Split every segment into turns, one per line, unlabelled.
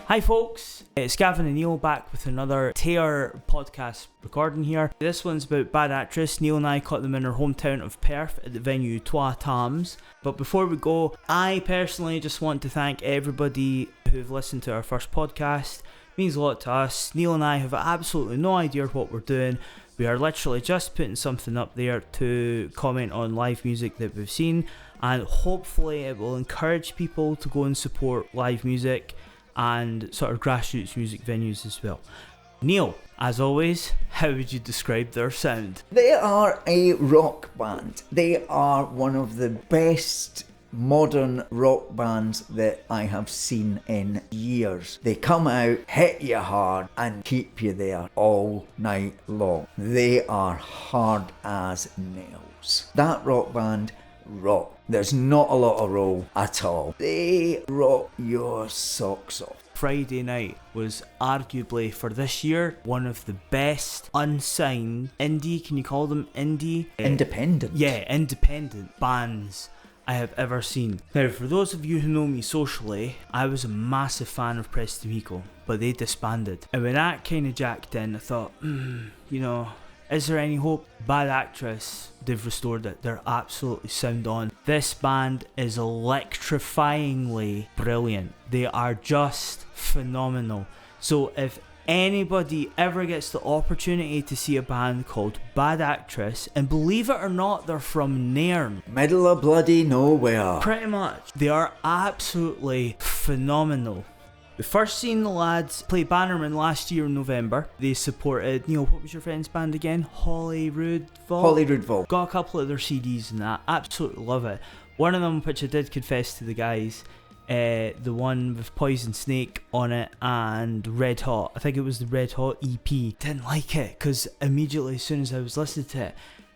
Hi folks, it's Gavin and Neil back with another Tayar podcast recording here. This one's about Bad Actress. Neil and I caught them in our hometown of Perth at the venue Twa Tams. But before we go, I personally just want to thank everybody who've listened to our first podcast. It means a lot to us. Neil and I have absolutely no idea what we're doing. We are literally just putting something up there to comment on live music that we've seen, and hopefully it will encourage people to go and support live music and sort of grassroots music venues as well. Neil, as always, how would you describe their sound?
They are a rock band. They are one of the best modern rock bands that I have seen in years. They come out, hit you hard, and keep you there all night long. They are hard as nails. That rock band rock. There's not a lot of roll at all. They rock your socks off.
Friday night was arguably, for this year, one of the best unsigned indie, can you call them indie?
Independent.
Independent bands I have ever seen. Now, for those of you who know me socially, I was a massive fan of Preston Eagle, but they disbanded. And when that kind of jacked in, I thought, is there any hope? Bad Actress, they've restored it. They're absolutely sound on. This band is electrifyingly brilliant. They are just phenomenal. So if anybody ever gets the opportunity to see a band called Bad Actress, and believe it or not, they're from Nairn.
Middle of bloody nowhere.
Pretty much. They are absolutely phenomenal. We first seen the lads play Bannerman last year in November. They supported, Neil, what was your friend's band again? Holyrood. Got a couple of their CDs and that. Absolutely love it. One of them, which I did confess to the guys, the one with Poison Snake on it and Red Hot. I think it was the Red Hot EP. Didn't like it because immediately as soon as I was listening to it,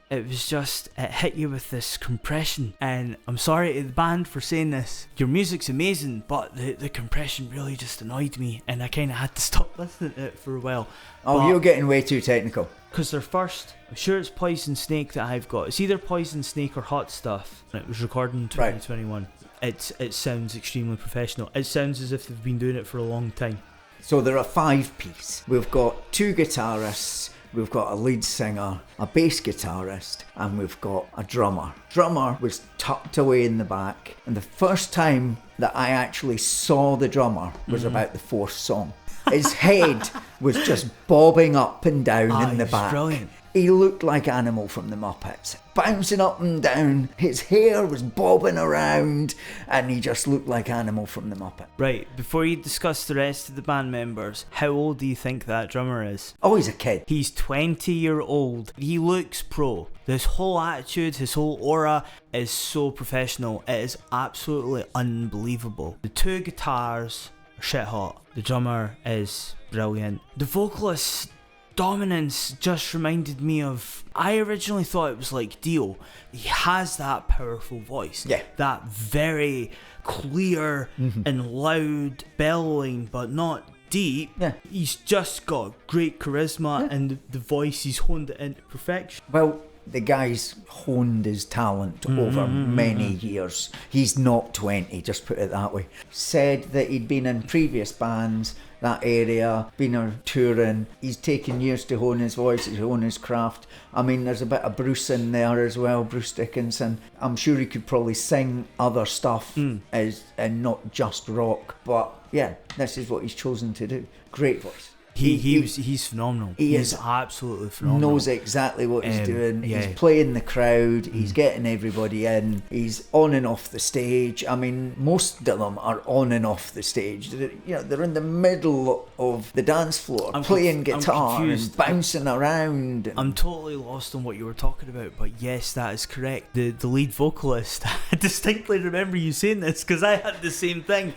it was just, it hit you with this compression. And I'm sorry to the band for saying this. Your music's amazing, but the compression really just annoyed me. And I kind of had to stop listening to it for a while.
Oh, you're getting way too technical.
Because they're first, I'm sure it's Poison Snake that I've got. It's either Poison Snake or Hot Stuff. And it was recorded in 2021. Right. It sounds extremely professional. It sounds as if they've been doing it for a long time.
So they're a 5-piece. We've got 2 guitarists. We've got a lead singer, a bass guitarist, and we've got a drummer. Drummer was tucked away in the back, and the first time that I actually saw the drummer was about the 4th song. His head was just bobbing up and down in the back.
Brilliant.
He looked like Animal from the Muppets, bouncing up and down. His hair was bobbing around, and he just looked like Animal from the Muppet.
Right, before you discuss the rest of the band members, how old do you think that drummer is?
Oh, he's a kid.
He's 20-year-old. He looks pro. His whole attitude, his whole aura is so professional. It is absolutely unbelievable. The 2 guitars are shit hot. The drummer is brilliant. The vocalist dominance just reminded me of, I originally thought it was like Dio. He has that powerful voice, that very clear and loud bellowing, but not deep. He's just got great charisma, and the voice, he's honed it into perfection.
Well, the guy's honed his talent over many years. He's not 20, just put it that way. Said that he'd been in previous bands, that area, been on touring. He's taken years to hone his voice, to hone his craft. I mean, there's a bit of Bruce in there as well, Bruce Dickinson. I'm sure he could probably sing other stuff and not just rock. But yeah, this is what he's chosen to do. Great voice.
He's phenomenal. He's absolutely phenomenal.
Knows exactly what he's doing. He's playing the crowd. He's getting everybody in. He's on and off the stage. I mean, most of them are on and off the stage. They're in the middle of the dance floor, playing guitar and bouncing around.
I'm totally lost on what you were talking about, but yes, that is correct. The lead vocalist, I distinctly remember you saying this because I had the same thing.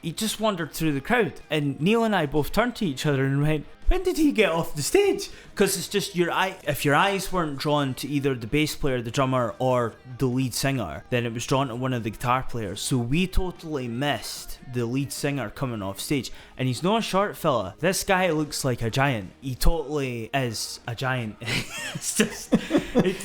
He just wandered through the crowd, and Neil and I both turned to each other and went, when did he get off the stage? Because it's just if your eyes weren't drawn to either the bass player, the drummer, or the lead singer, then it was drawn to one of the guitar players. So we totally missed the lead singer coming off stage, and he's not a short fella. This guy looks like a giant. He totally is a giant. It's just,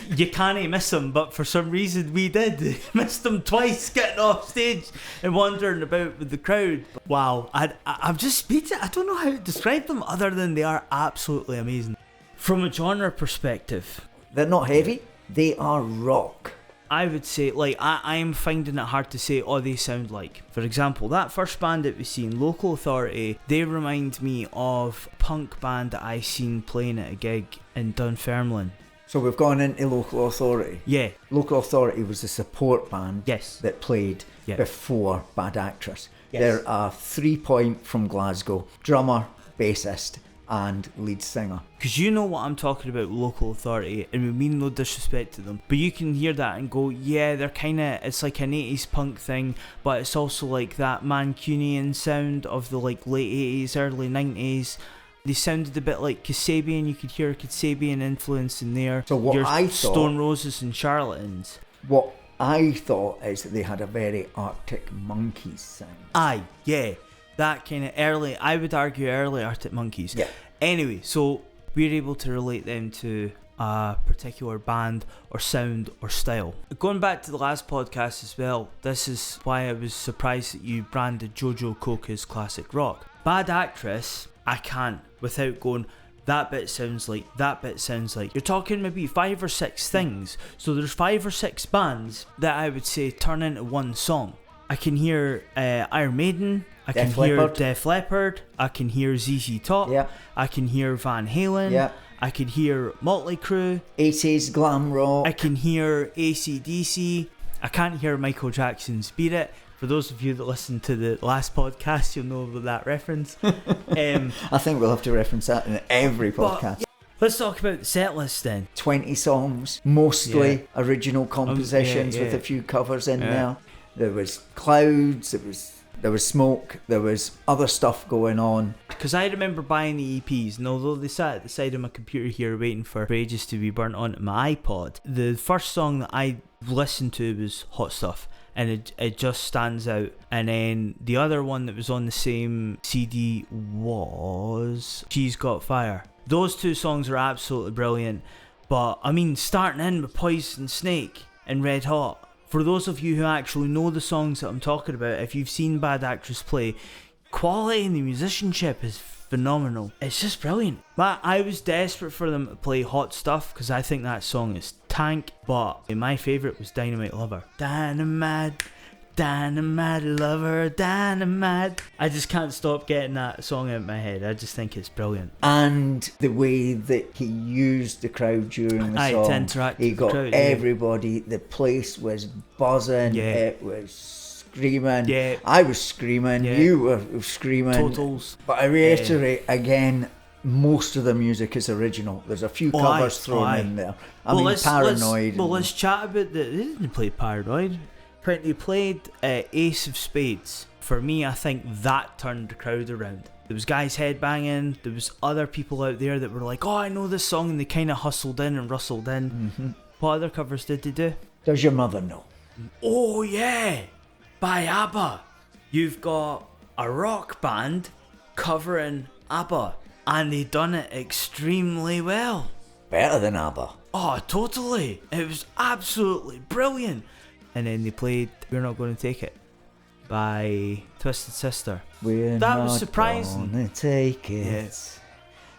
you can't miss him, but for some reason we did. Missed him twice getting off stage and wandering about with the crowd. Wow, I'm just speaking. I don't know how to describe them other than they are absolutely amazing. From a genre perspective,
they're not heavy, they are rock.
I would say, like, I'm finding it hard to say, they sound like. For example, that first band that we seen, Local Authority, they remind me of a punk band that I seen playing at a gig in Dunfermline.
So we've gone into Local Authority.
Yeah.
Local Authority was the support band that played before Bad Actress.
Yes.
They're a 3-point from Glasgow, drummer, bassist, and lead singer.
Because you know what I'm talking about, Local Authority, and we mean no disrespect to them, but you can hear that and go, yeah, they're kind of, it's like an 80s punk thing, but it's also like that Mancunian sound of the like late 80s, early 90s. They sounded a bit like Kasabian. You could hear a Kasabian influence in there.
So what I thought,
Stone Roses and Charlatans.
What I thought is that they had a very Arctic Monkeys sound.
Aye, yeah. That kind of early, I would argue early Arctic Monkeys.
Yeah.
Anyway, so we're able to relate them to a particular band or sound or style. Going back to the last podcast as well, this is why I was surprised that you branded Jojo Coke as classic rock. Bad Actress, I can't without going, that bit sounds like, that bit sounds like. You're talking maybe 5 or 6 things. So there's 5 or 6 bands that I would say turn into one song. I can hear Iron Maiden, I can hear Def Leppard, I can hear ZZ Top, I can hear Van Halen, I can hear Motley Crue,
80s glam rock,
I can hear AC/DC, I can't hear Michael Jackson's Beat It. For those of you that listened to the last podcast, you'll know about that reference.
I think we'll have to reference that in every podcast.
Let's talk about the set list then.
20 songs, mostly original compositions with a few covers in there. There was clouds, there was smoke, there was other stuff going on.
Because I remember buying the EPs, and although they sat at the side of my computer here waiting for ages to be burnt onto my iPod, the first song that I listened to was Hot Stuff, and it just stands out. And then the other one that was on the same CD was She's Got Fire. Those 2 songs are absolutely brilliant, but I mean, starting in with Poison Snake and Red Hot, for those of you who actually know the songs that I'm talking about, if you've seen Bad Actress play, quality in the musicianship is phenomenal. It's just brilliant. But I was desperate for them to play Hot Stuff because I think that song is tank, but my favourite was Dynamite Lover. Dynamite, Dynamite Lover, Dynamite. I just can't stop getting that song out of my head. I just think it's brilliant.
And the way that he used the crowd during the song.
To interact
he
with
got
the crowd,
everybody. The place was buzzing. It was screaming. I was screaming. You were screaming.
Totals.
But I reiterate again, most of the music is original. There's a few covers thrown in there. I mean, Paranoid.
Let's chat about the... They didn't play Paranoid. When they played Ace of Spades, for me, I think that turned the crowd around. There was guys headbanging, there was other people out there that were like, I know this song, and they kind of hustled in and rustled in. Mm-hmm. What other covers did they do?
Does Your Mother Know?
Oh yeah, by ABBA. You've got a rock band covering ABBA, and they done it extremely well.
Better than ABBA.
Oh, totally. It was absolutely brilliant. And then they played We're Not Gonna Take It by Twisted Sister.
That was surprising. Gonna take it.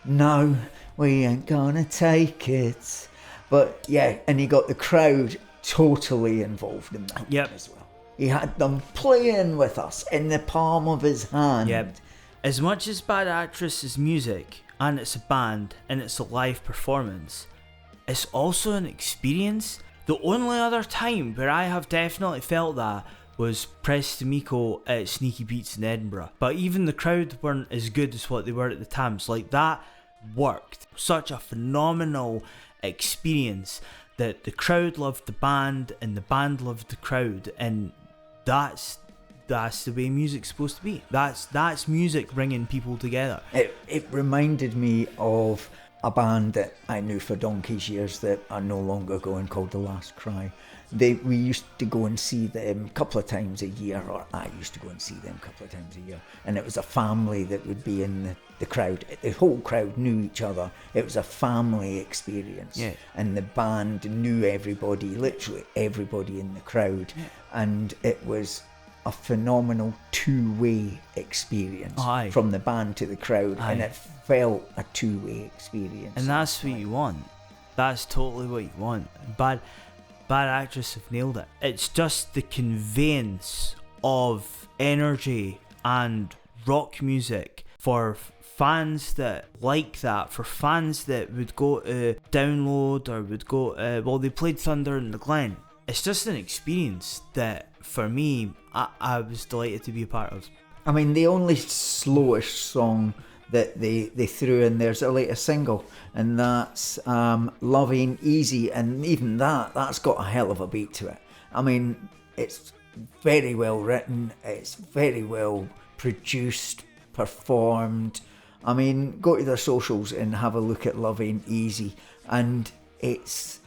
No, we ain't gonna take it. But yeah, and he got the crowd totally involved in that as well. He had them playing with us in the palm of his hand.
As much as Bad Actress is music, and it's a band, and it's a live performance, it's also an experience. The only other time where I have definitely felt that was Prestamiko at Sneaky Beats in Edinburgh. But even the crowd weren't as good as what they were at the Tams. Like, that worked. Such a phenomenal experience that the crowd loved the band and the band loved the crowd, and that's the way music's supposed to be. That's music bringing people together.
It reminded me of a band that I knew for donkey's years that are no longer going, called The Last Cry. We used to go and see them a couple of times a year, or I used to go and see them a couple of times a year, and it was a family that would be in the crowd. The whole crowd knew each other. It was a family experience, and the band knew everybody, literally everybody in the crowd, and it was a phenomenal two-way experience from the band to the crowd, and it felt a two-way experience.
And that's what you want. That's totally what you want. Bad Actress have nailed it. It's just the conveyance of energy and rock music for fans that like that, for fans that would go to Download or would go to, they played Thunder in the Glen. It's just an experience that, for me, I was delighted to be a part of.
I mean, the only slowish song that they threw in there's their latest single, and that's Love Ain't Easy, and even that's got a hell of a beat to it. I mean, it's very well written, it's very well produced, performed. I mean, go to their socials and have a look at Love Ain't Easy, and it's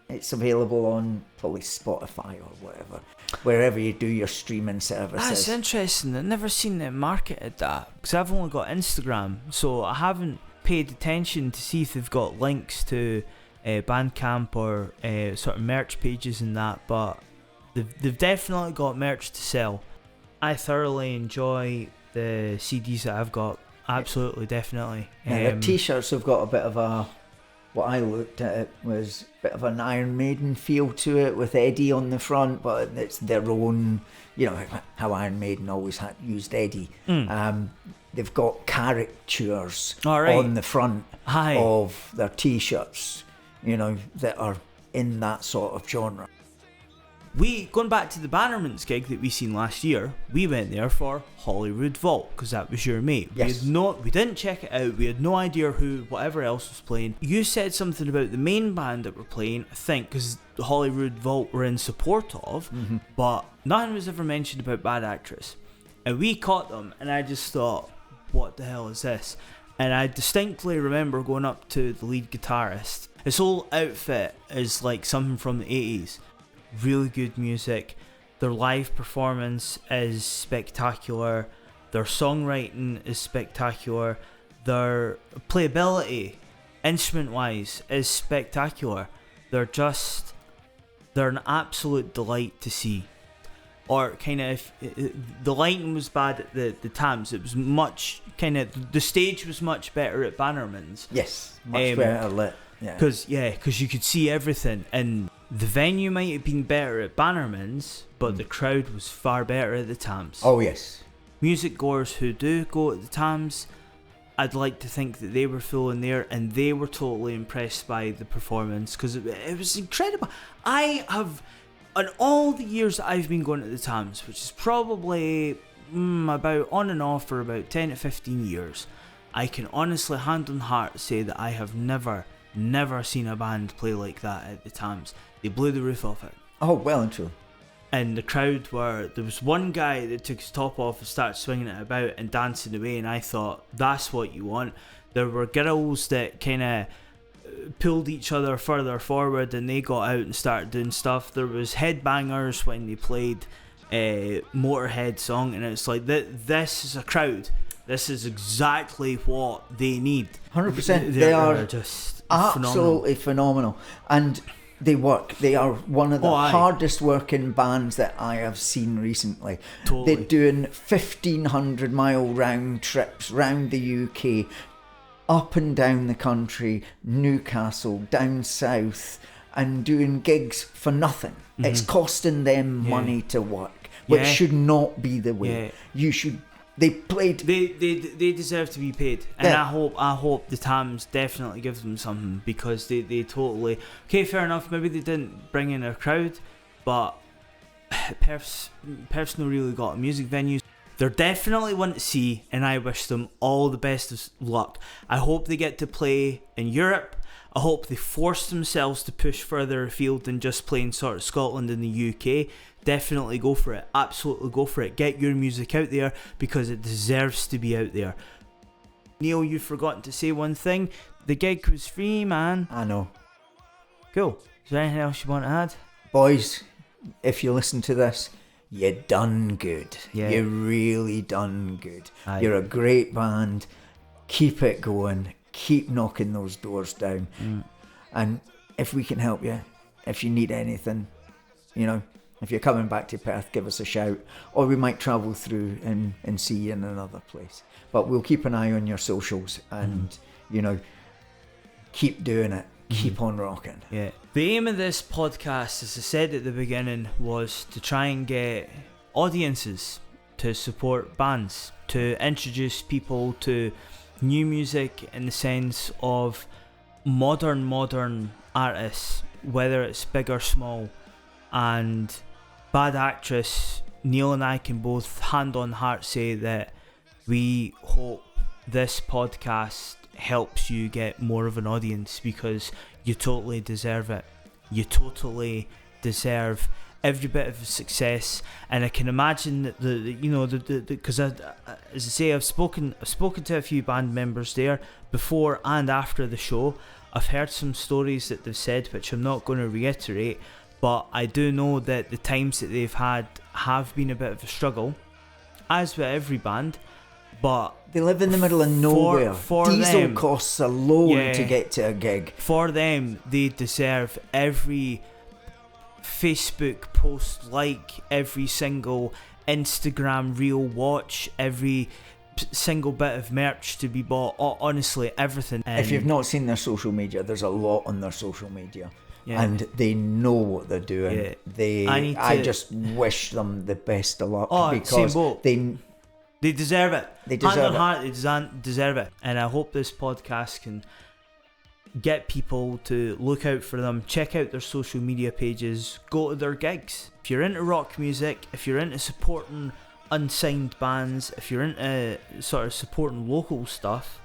available on probably Spotify or whatever, wherever you do your streaming services.
That's interesting. I've never seen them marketed that, because I've only got Instagram, so I haven't paid attention to see if they've got links to Bandcamp or sort of merch pages and that, but they've definitely got merch to sell. I thoroughly enjoy the CDs that I've got. Absolutely, definitely.
The t-shirts have got a bit of a, what I looked at it was a bit of an Iron Maiden feel to it, with Eddie on the front, but it's their own, you know, how Iron Maiden always used Eddie. They've got caricatures on the front of their t-shirts, you know, that are in that sort of genre.
Going back to the Bannerman's gig that we seen last year, we went there for Hollywood Vault, because that was your mate.
Yes.
We didn't check it out, we had no idea who, whatever else was playing. You said something about the main band that were playing, I think, because the Hollywood Vault were in support of, but nothing was ever mentioned about Bad Actress. And we caught them, and I just thought, what the hell is this? And I distinctly remember going up to the lead guitarist. His whole outfit is like something from the 80s. Really good music. Their live performance is spectacular. Their songwriting is spectacular. Their playability, instrument-wise, is spectacular. They're an absolute delight to see. Or kind of, the lighting was bad at the Tams. It was much the stage was much better at Bannerman's.
Yes, much better lit. Yeah,
because you could see everything, and the venue might have been better at Bannerman's, but the crowd was far better at the Tams.
Oh yes.
Music goers who do go at the Tams, I'd like to think that they were full in there, and they were totally impressed by the performance, because it was incredible. I have, in all the years that I've been going to the Tams, which is probably about on and off for about 10 to 15 years, I can honestly, hand on heart, say that I have never seen a band play like that at the Tams. They blew the roof off it.
Oh, well and true.
And the crowd there was one guy that took his top off and started swinging it about and dancing away, and I thought, that's what you want. There were girls that kind of pulled each other further forward, and they got out and started doing stuff. There was headbangers when they played Motorhead song, and it's like, this is a crowd. This is exactly what they need.
100%. They are
just
absolutely phenomenal. And they work. They are one of the hardest working bands that I have seen recently.
Totally.
They're doing 1,500 mile round trips round the UK, up and down the country, Newcastle, down south, and doing gigs for nothing. It's costing them money to work, which should not be the way. You should. They played.
They deserve to be paid, and I hope the Tams definitely give them something, because they totally. Okay, fair enough. Maybe they didn't bring in a crowd, but Perth's not really got a music venue. They're definitely one to see, and I wish them all the best of luck. I hope they get to play in Europe. I hope they force themselves to push further afield than just playing sort of Scotland and the UK. Definitely go for it. Absolutely go for it. Get your music out there, because it deserves to be out there. Neil, you've forgotten to say one thing. The gig was free, man.
I know.
Cool. Is there anything else you want to add?
Boys, if you listen to this, you done good.
Yeah.
You really done good.
Aye.
You're a great band. Keep it going. Keep knocking those doors down. And if we can help you, if you need anything, you know, If you're coming back to Perth, give us a shout, or we might travel through and see you in another place. But we'll keep an eye on your socials and, you know, keep doing it. Keep on rocking.
Yeah. The aim of this podcast, as I said at the beginning, was to try and get audiences to support bands, to introduce people to new music in the sense of modern artists, whether it's big or small. And Bad Actress, Neil and I can both hand on heart say that we hope this podcast helps you get more of an audience, because you totally deserve it. You totally deserve every bit of success, and I can imagine that because as I say, I've spoken to a few band members there before and after the show. I've heard some stories that they've said which I'm not going to reiterate, but I do know that the times that they've had have been a bit of a struggle, as with every band. But
they live in the middle of nowhere.
For
diesel
them,
costs alone to get to a gig.
For them, they deserve every Facebook post, like every single Instagram reel watch, every single bit of merch to be bought. Honestly, everything.
If you've not seen their social media, there's a lot on their social media. Yeah. And they know what they're doing. Yeah. I just wish them the best of luck, because they deserve it. They deserve
it. Deserve it. And I hope this podcast can get people to look out for them, check out their social media pages, go to their gigs. If you're into rock music, if you're into supporting unsigned bands, if you're into sort of supporting local stuff,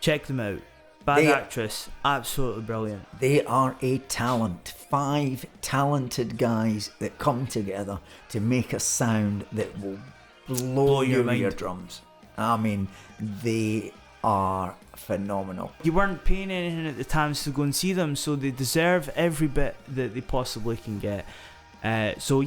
check them out. Bad Actress, absolutely brilliant.
They are a talent. 5 talented guys that come together to make a sound that will blow your eardrums. I mean, they are phenomenal.
You weren't paying anything at the time to go and see them, so they deserve every bit that they possibly can get. So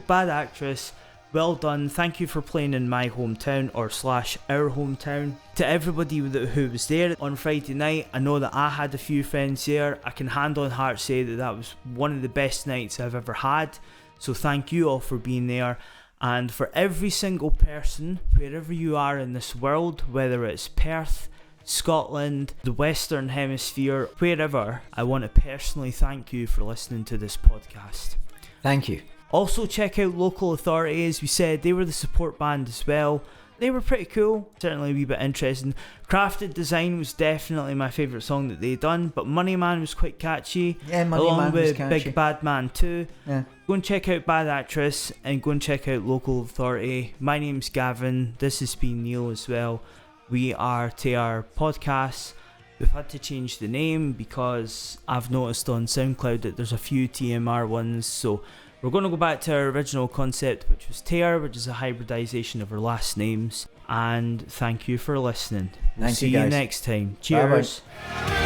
Bad Actress, well done. Thank you for playing in my hometown / our hometown. To everybody who was there on Friday night, I know that I had a few friends there. I can hand on heart say that was one of the best nights I've ever had. So thank you all for being there. And for every single person, wherever you are in this world, whether it's Perth, Scotland, the Western Hemisphere, wherever, I want to personally thank you for listening to this podcast.
Thank you.
Also check out Local Authority. As we said, they were the support band as well. They were pretty cool, certainly a wee bit interesting. Crafted Design was definitely my favourite song that they done, but Money Man was quite catchy.
Yeah, Money
along
Man
with
was catchy.
Big Bad Man 2.
Yeah.
Go and check out Bad Actress and go and check out Local Authority. My name's Gavin. This has been Neil as well. We are Tayar Podcasts. We've had to change the name because I've noticed on SoundCloud that there's a few TMR ones, so we're going to go back to our original concept, which was Tayar, which is a hybridization of our last names. And thank you for listening. We'll see you next time. Cheers.
Bye-bye.